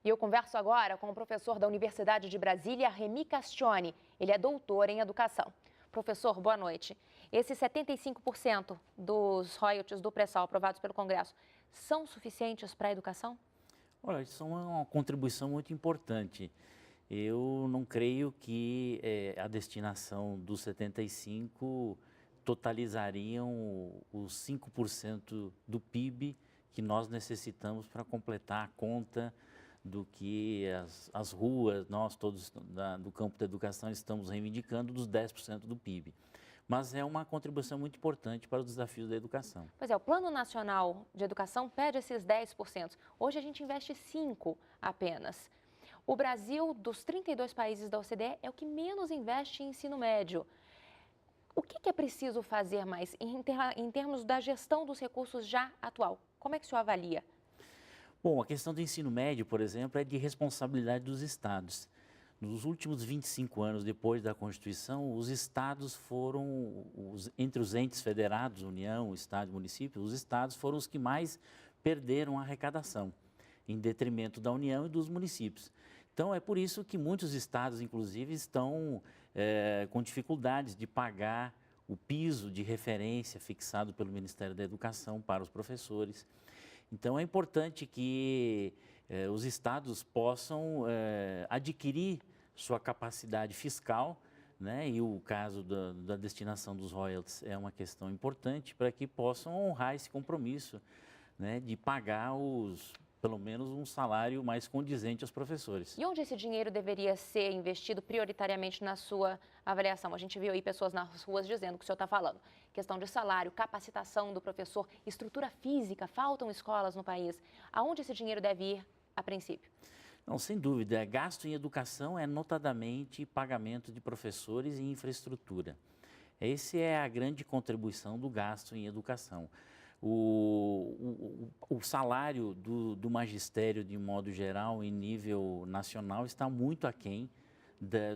E eu converso agora com o professor da Universidade de Brasília, Remy Castione. Ele é doutor em educação. Professor, boa noite. Esses 75% dos royalties do pré-sal aprovados pelo Congresso são suficientes para a educação? Olha, isso é uma contribuição muito importante. Eu não creio que a destinação dos 75 totalizariam os 5% do PIB que nós necessitamos para completar a conta do que as ruas, nós todos do campo da educação estamos reivindicando dos 10% do PIB. Mas é uma contribuição muito importante para os desafios da educação. Pois é, o Plano Nacional de Educação pede esses 10%. Hoje a gente investe 5% apenas. O Brasil, dos 32 países da OCDE, é o que menos investe em ensino médio. O que é preciso fazer mais em termos da gestão dos recursos já atual? Como é que o senhor avalia? Bom, a questão do ensino médio, por exemplo, é de responsabilidade dos estados. Nos últimos 25 anos depois da Constituição, os estados foram, entre os entes federados, União, Estado e município, os estados foram os que mais perderam a arrecadação, em detrimento da União e dos municípios. Então, é por isso que muitos estados, inclusive, estão com dificuldades de pagar o piso de referência fixado pelo Ministério da Educação para os professores. Então, é importante que os estados possam adquirir sua capacidade fiscal, né? E o caso da destinação dos royalties é uma questão importante para que possam honrar esse compromisso, né? De pagar pelo menos um salário mais condizente aos professores. E onde esse dinheiro deveria ser investido prioritariamente na sua avaliação? A gente viu aí pessoas nas ruas dizendo o que o senhor está falando. Questão de salário, capacitação do professor, estrutura física, faltam escolas no país. Aonde esse dinheiro deve ir a princípio? Não, sem dúvida, gasto em educação é notadamente pagamento de professores e infraestrutura. Essa é a grande contribuição do gasto em educação. O salário do magistério, de modo geral, em nível nacional, está muito aquém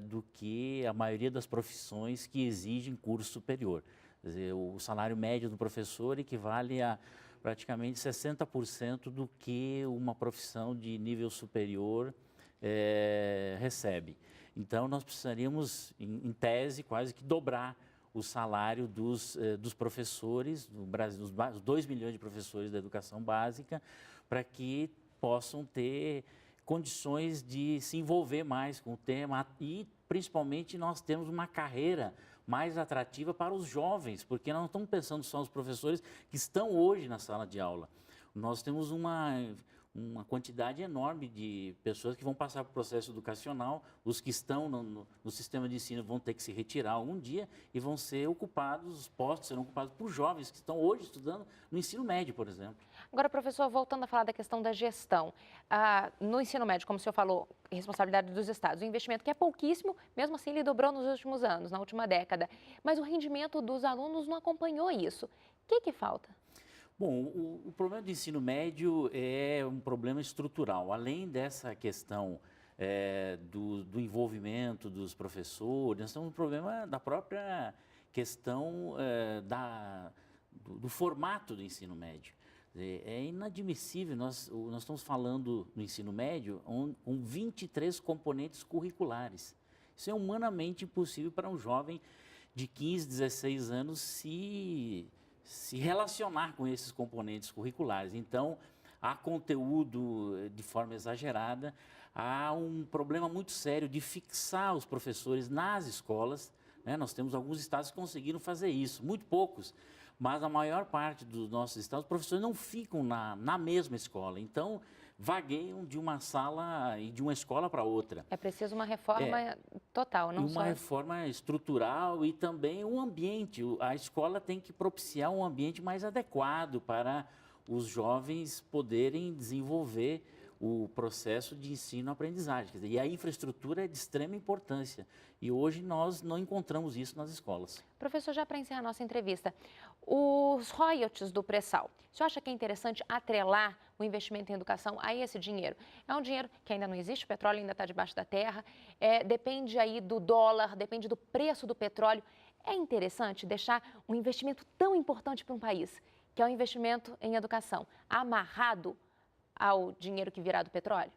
do que a maioria das profissões que exigem curso superior. Quer dizer, o salário médio do professor equivale a praticamente 60% do que uma profissão de nível superior recebe. Então, nós precisaríamos, em tese, quase que dobrar o salário dos professores do Brasil, os 2 milhões de professores da educação básica, para que possam ter condições de se envolver mais com o tema e, principalmente, nós temos uma carreira mais atrativa para os jovens, porque nós não estamos pensando só nos professores que estão hoje na sala de aula. Nós temos uma quantidade enorme de pessoas que vão passar por processo educacional, os que estão no sistema de ensino vão ter que se retirar algum dia e vão ser ocupados, os postos serão ocupados por jovens que estão hoje estudando no ensino médio, por exemplo. Agora, professor, voltando a falar da questão da gestão. No ensino médio, como o senhor falou, responsabilidade dos estados, o investimento que é pouquíssimo, mesmo assim ele dobrou nos últimos anos, na última década. Mas o rendimento dos alunos não acompanhou isso. O que falta? Bom, o problema do ensino médio é um problema estrutural. Além dessa questão do envolvimento dos professores, nós temos um problema da própria questão do formato do ensino médio. É inadmissível, nós estamos falando no ensino médio com 23 componentes curriculares. Isso é humanamente impossível para um jovem de 15, 16 anos se relacionar com esses componentes curriculares. Então, há conteúdo de forma exagerada, há um problema muito sério de fixar os professores nas escolas, né? Nós temos alguns estados que conseguiram fazer isso, muito poucos, mas a maior parte dos nossos estados, os professores não ficam na mesma escola, então vagueiam de uma sala e de uma escola para outra. É preciso uma reforma total, não só... Uma reforma estrutural e também o ambiente. A escola tem que propiciar um ambiente mais adequado para os jovens poderem desenvolver o processo de ensino-aprendizagem. E a infraestrutura é de extrema importância. E hoje nós não encontramos isso nas escolas. Professor, já para encerrar a nossa entrevista, os royalties do pré-sal, o senhor acha que é interessante atrelar o investimento em educação a esse dinheiro? É um dinheiro que ainda não existe, o petróleo ainda está debaixo da terra, depende aí do dólar, depende do preço do petróleo. É interessante deixar um investimento tão importante para um país, que é o investimento em educação, amarrado ao dinheiro que virá do petróleo?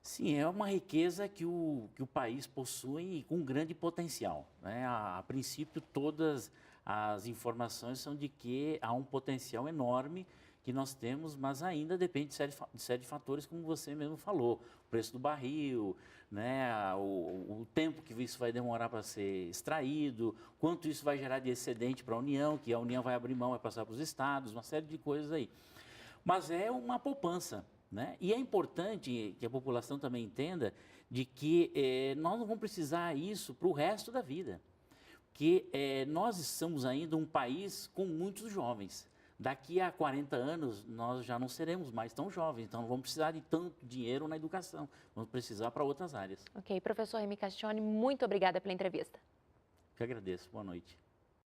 Sim, é uma riqueza que o país possui com grande potencial, né? A princípio, todas as informações são de que há um potencial enorme que nós temos, mas ainda depende de série de fatores, como você mesmo falou. O preço do barril, né? O tempo que isso vai demorar para ser extraído, quanto isso vai gerar de excedente para a União, que a União vai abrir mão, vai passar para os estados, uma série de coisas aí. Mas é uma poupança, né? E é importante que a população também entenda de que nós não vamos precisar isso para o resto da vida, que nós somos ainda um país com muitos jovens. Daqui a 40 anos, nós já não seremos mais tão jovens, então não vamos precisar de tanto dinheiro na educação, vamos precisar para outras áreas. Ok, professor Remy Castione, muito obrigada pela entrevista. Que agradeço. Boa noite.